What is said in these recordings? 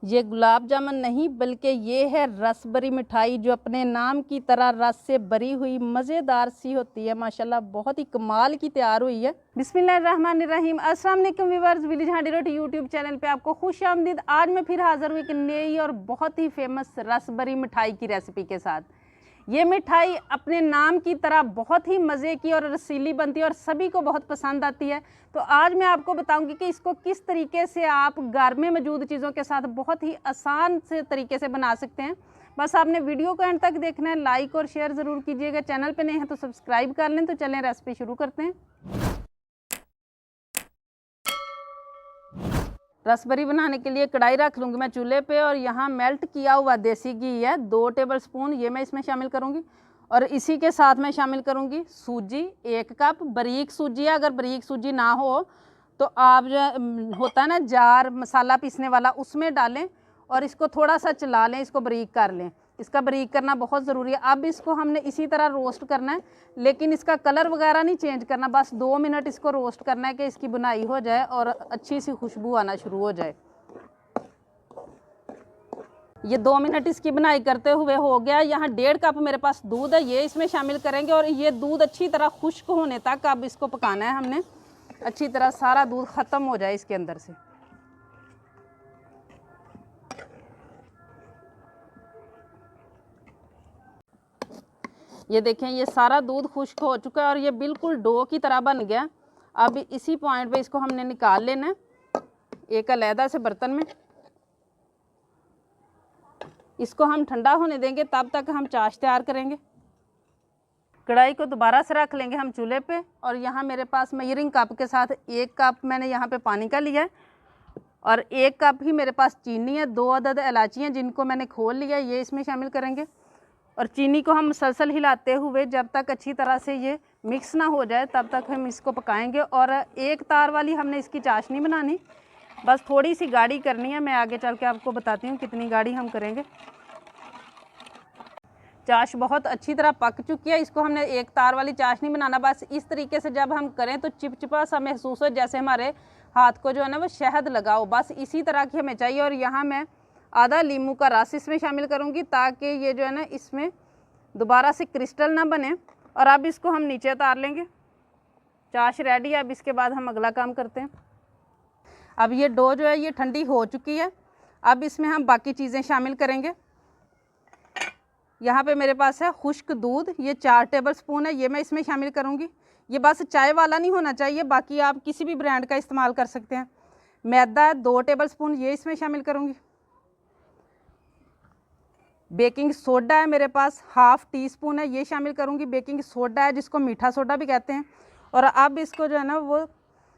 ये गुलाब जामुन नहीं बल्कि ये है रसभरी मिठाई, जो अपने नाम की तरह रस से भरी हुई मज़ेदार सी होती है। माशाल्लाह बहुत ही कमाल की तैयार हुई है। बिस्मिल्लाहिर्रहमानिर्रहीम। अस्सलाम वालेकुम व्यूअर्स, विलेज हांडी रोटी यूट्यूब चैनल पे आपको खुश आमदीद। आज मैं फिर हाज़िर हुई एक नई और बहुत ही फेमस रसभरी मिठाई की रेसिपी के साथ। ये मिठाई अपने नाम की तरह बहुत ही मज़े की और रसीली बनती है और सभी को बहुत पसंद आती है। तो आज मैं आपको बताऊंगी कि इसको किस तरीके से आप घर में मौजूद चीज़ों के साथ बहुत ही आसान से तरीके से बना सकते हैं। बस आपने वीडियो को एंड तक देखना है, लाइक और शेयर ज़रूर कीजिएगा। चैनल पे नए हैं तो सब्सक्राइब कर लें। तो चलें रेसिपी शुरू करते हैं। रसभरी बनाने के लिए कढ़ाई रख लूँगी मैं चूल्हे पे, और यहाँ मेल्ट किया हुआ देसी घी है 2 टेबलस्पून, ये मैं इसमें शामिल करूँगी। और इसी के साथ मैं शामिल करूँगी सूजी 1 कप। बारीक सूजी है, अगर बारीक सूजी ना हो तो आप जो होता है ना जार मसाला पीसने वाला, उसमें डालें और इसको थोड़ा सा चला लें, इसको बारीक कर लें। इसका बारीक करना बहुत ज़रूरी है। अब इसको हमने इसी तरह रोस्ट करना है, लेकिन इसका कलर वगैरह नहीं चेंज करना। बस 2 मिनट इसको रोस्ट करना है कि इसकी बुनाई हो जाए और अच्छी सी खुशबू आना शुरू हो जाए। ये 2 मिनट इसकी बुनाई करते हुए हो गया। यहाँ 1.5 कप मेरे पास दूध है, ये इसमें शामिल करेंगे। और ये दूध अच्छी तरह खुश्क होने तक अब इसको पकाना है हमने, अच्छी तरह सारा दूध ख़त्म हो जाए इसके अंदर से। ये देखें, ये सारा दूध खुश्क हो चुका है और ये बिल्कुल डो की तरह बन गया। अब इसी पॉइंट पे इसको हमने निकाल लेना है एक अलहदा से बर्तन में। इसको हम ठंडा होने देंगे, तब तक हम चाश तैयार करेंगे। कढ़ाई को दोबारा से रख लेंगे हम चूल्हे पे, और यहाँ मेरे पास मेजरिंग कप के साथ 1 कप मैंने यहाँ पे पानी का लिया है, और 1 कप ही मेरे पास चीनी है। 2 अदद इलायची हैं जिनको मैंने खोल लिया है, ये इसमें शामिल करेंगे। और चीनी को हम मुसलसल हिलाते हुए जब तक अच्छी तरह से ये मिक्स ना हो जाए तब तक हम इसको पकाएंगे। और एक तार वाली हमने इसकी चाशनी बनानी, बस थोड़ी सी गाढ़ी करनी है। मैं आगे चल के आपको बताती हूँ कितनी गाढ़ी हम करेंगे। चाश बहुत अच्छी तरह पक चुकी है, इसको हमने एक तार वाली चाशनी बनाना। बस इस तरीके से जब हम करें तो चिपचिपा सा महसूस हो, जैसे हमारे हाथ को जो है ना वो शहद लगाओ, बस इसी तरह की हमें चाहिए। और यहाँ मैं आधा नींबू का रस इसमें शामिल करूँगी, ताकि ये जो है ना इसमें दोबारा से क्रिस्टल ना बने। और अब इसको हम नीचे उतार लेंगे। चाश रेडी है। अब इसके बाद हम अगला काम करते हैं। अब ये डो जो है ये ठंडी हो चुकी है। अब इसमें हम बाकी चीज़ें शामिल करेंगे। यहाँ पे मेरे पास है खुश्क दूध, ये 4 टेबलस्पून है, ये मैं इसमें शामिल करूँगी। ये बस चाय वाला नहीं होना चाहिए, बाकी आप किसी भी ब्रांड का इस्तेमाल कर सकते हैं। मैदा है 2 टेबलस्पून, ये इसमें शामिल करूँगी। बेकिंग सोडा है मेरे पास 1/2 टीस्पून है, ये शामिल करूँगी। बेकिंग सोडा है जिसको मीठा सोडा भी कहते हैं। और अब इसको जो है ना वो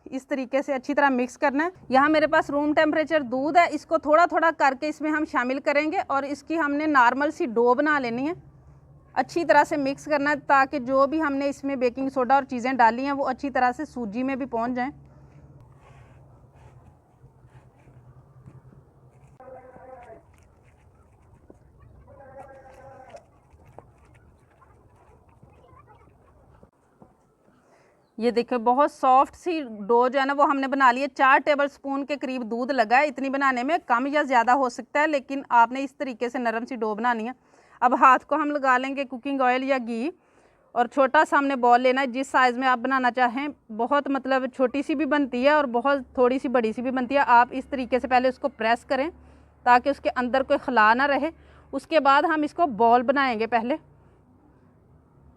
इस तरीके से अच्छी तरह मिक्स करना है। यहाँ मेरे पास रूम टेम्परेचर दूध है, इसको थोड़ा थोड़ा करके इसमें हम शामिल करेंगे और इसकी हमने नॉर्मल सी डो बना लेनी है। अच्छी तरह से मिक्स करना है ताकि जो भी हमने इसमें बेकिंग सोडा और चीज़ें डाली हैं वो अच्छी तरह से सूजी में भी पहुँच जाएँ। ये देखो बहुत सॉफ्ट सी डो जो है ना वो हमने बना ली है। 4 टेबलस्पून के करीब दूध लगा है। इतनी बनाने में कम या ज़्यादा हो सकता है, लेकिन आपने इस तरीके से नरम सी डो बनानी है। अब हाथ को हम लगा लेंगे कुकिंग ऑयल या घी, और छोटा सा हमने बॉल लेना है जिस साइज़ में आप बनाना चाहें। बहुत मतलब छोटी सी भी बनती है और बहुत थोड़ी सी बड़ी सी भी बनती है। आप इस तरीके से पहले उसको प्रेस करें ताकि उसके अंदर कोई खला ना रहे। उसके बाद हम इसको बॉल बनाएंगे। पहले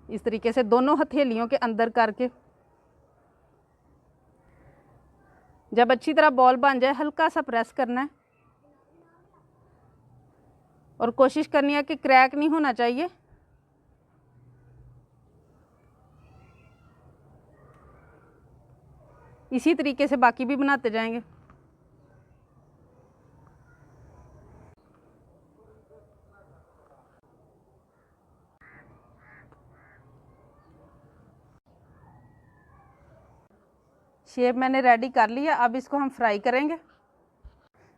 इस तरीके से दोनों हथेलियों के अंदर करके, जब अच्छी तरह बॉल बन जाए हल्का सा प्रेस करना है और कोशिश करनी है कि क्रैक नहीं होना चाहिए। इसी तरीके से बाकी भी बनाते जाएंगे। शेप मैंने रेडी कर लिया। अब इसको हम फ्राई करेंगे।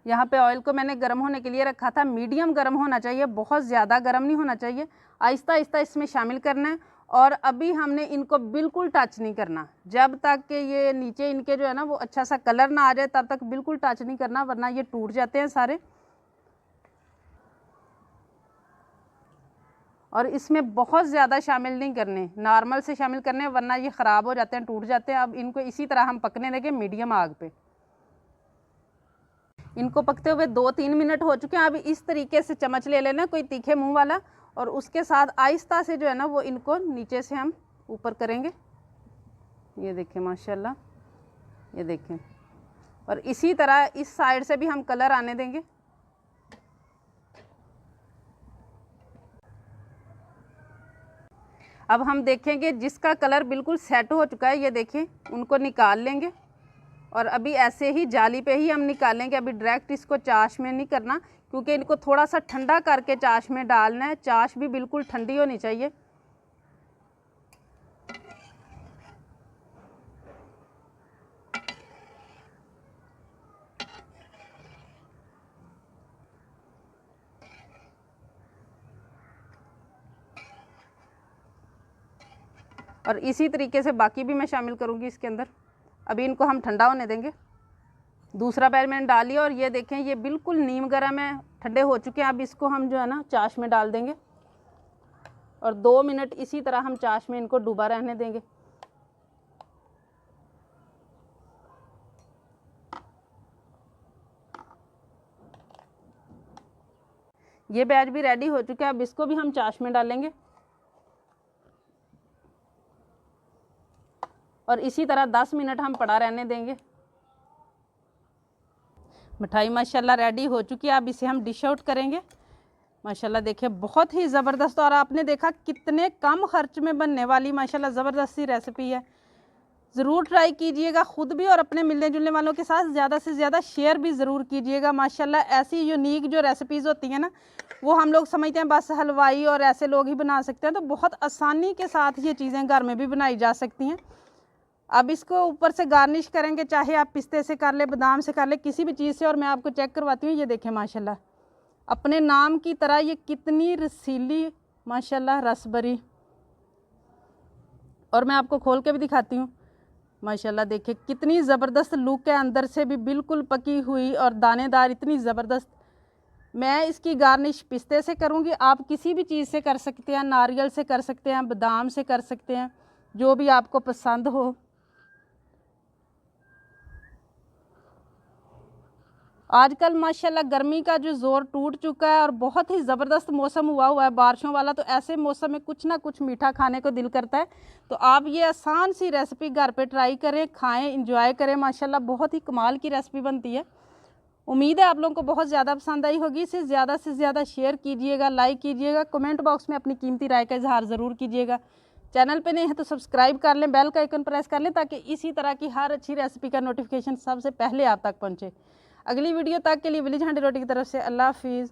यहाँ पे ऑयल को मैंने गर्म होने के लिए रखा था, मीडियम गर्म होना चाहिए, बहुत ज़्यादा गर्म नहीं होना चाहिए। आहिस्ता आहिस्ता इसमें शामिल करना है। और अभी हमने इनको बिल्कुल टच नहीं करना, जब तक कि ये नीचे इनके जो है ना वो अच्छा सा कलर ना आ जाए तब तक बिल्कुल टच नहीं करना, वरना ये टूट जाते हैं सारे। और इसमें बहुत ज़्यादा शामिल नहीं करने, नॉर्मल से शामिल करने, वरना ये ख़राब हो जाते हैं, टूट जाते हैं। अब इनको इसी तरह हम पकने देंगे मीडियम आग पे। इनको पकते हुए 2-3 मिनट हो चुके हैं। अब इस तरीके से चम्मच ले लेना, कोई तीखे मुंह वाला, और उसके साथ आहिस्ता से जो है ना वो इनको नीचे से हम ऊपर करेंगे। ये देखें माशाल्लाह, ये देखें। और इसी तरह इस साइड से भी हम कलर आने देंगे। अब हम देखेंगे जिसका कलर बिल्कुल सेट हो चुका है, ये देखें, उनको निकाल लेंगे। और अभी ऐसे ही जाली पे ही हम निकालेंगे। अभी डायरेक्ट इसको चाश में नहीं करना, क्योंकि इनको थोड़ा सा ठंडा करके चाश में डालना है। चाश भी बिल्कुल ठंडी होनी चाहिए। और इसी तरीके से बाकी भी मैं शामिल करूँगी इसके अंदर। अभी इनको हम ठंडा होने देंगे। दूसरा बैच मैंने डाल लिया और ये देखें ये बिल्कुल नीम गर्म है, ठंडे हो चुके हैं। अब इसको हम जो है ना चाश में डाल देंगे और 2 मिनट इसी तरह हम चाश में इनको डूबा रहने देंगे। ये बैच भी रेडी हो चुका है। अब इसको भी हम चाश में डालेंगे और इसी तरह 10 मिनट हम पड़ा रहने देंगे। मिठाई माशाल्लाह रेडी हो चुकी है। अब इसे हम डिश आउट करेंगे। माशाल्लाह देखिए बहुत ही ज़बरदस्त, और आपने देखा कितने कम खर्च में बनने वाली माशाल्लाह ज़बरदस्त सी रेसिपी है। ज़रूर ट्राई कीजिएगा ख़ुद भी, और अपने मिलने जुलने वालों के साथ ज़्यादा से ज़्यादा शेयर भी ज़रूर कीजिएगा। माशाल्लाह ऐसी यूनिक जो रेसिपीज़ होती हैं ना, वो हम लोग समझते हैं बस हलवाई और ऐसे लोग ही बना सकते हैं, तो बहुत आसानी के साथ ये चीज़ें घर में भी बनाई जा सकती हैं। अब इसको ऊपर से गार्निश करेंगे, चाहे आप पिस्ते से कर ले, बादाम से कर ले, किसी भी चीज़ से। और मैं आपको चेक करवाती हूँ। ये देखें माशाल्लाह अपने नाम की तरह ये कितनी रसीली माशाल्लाह रसबरी। और मैं आपको खोल के भी दिखाती हूँ। माशाल्लाह देखिए कितनी ज़बरदस्त लुक है, अंदर से भी बिल्कुल पकी हुई और दानेदार, इतनी ज़बरदस्त। मैं इसकी गार्निश पिस्ते से करूँगी, आप किसी भी चीज़ से कर सकते हैं, नारियल से कर सकते हैं, बादाम से कर सकते हैं, जो भी आपको पसंद हो। आजकल माशाल्लाह गर्मी का जो ज़ोर टूट चुका है और बहुत ही ज़बरदस्त मौसम हुआ है बारिशों वाला, तो ऐसे मौसम में कुछ ना कुछ मीठा खाने को दिल करता है। तो आप ये आसान सी रेसिपी घर पे ट्राई करें, खाएं, इंजॉय करें। माशाल्लाह बहुत ही कमाल की रेसिपी बनती है। उम्मीद है आप लोगों को बहुत ज़्यादा पसंद आई होगी। इसे ज़्यादा से ज़्यादा शेयर कीजिएगा, लाइक कीजिएगा, कमेंट बॉक्स में अपनी कीमती राय का इजहार ज़रूर कीजिएगा। चैनल पे नहीं है तो सब्सक्राइब कर लें, बेल का आइकन प्रेस कर लें, ताकि इसी तरह की हर अच्छी रेसिपी का नोटिफिकेशन सबसे पहले आप तक पहुँचे। अगली वीडियो तक के लिए विलेज हांडी रोटी की तरफ से अल्लाह हाफिज़।